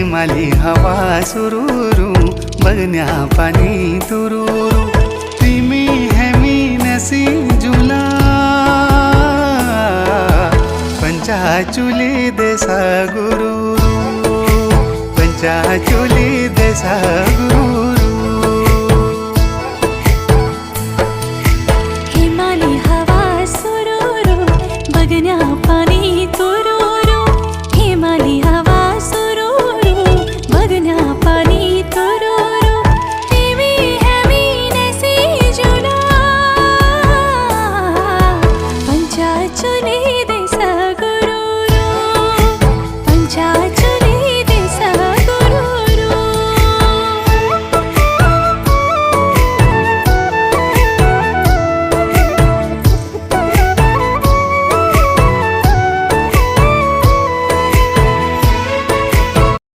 प्रेमाली हवा सुरूरू बगन्या पानी तुरूरू तिमी हेमी नसी जुला पंचाचुली देसा गुरु पंचाचुली देसा गुरु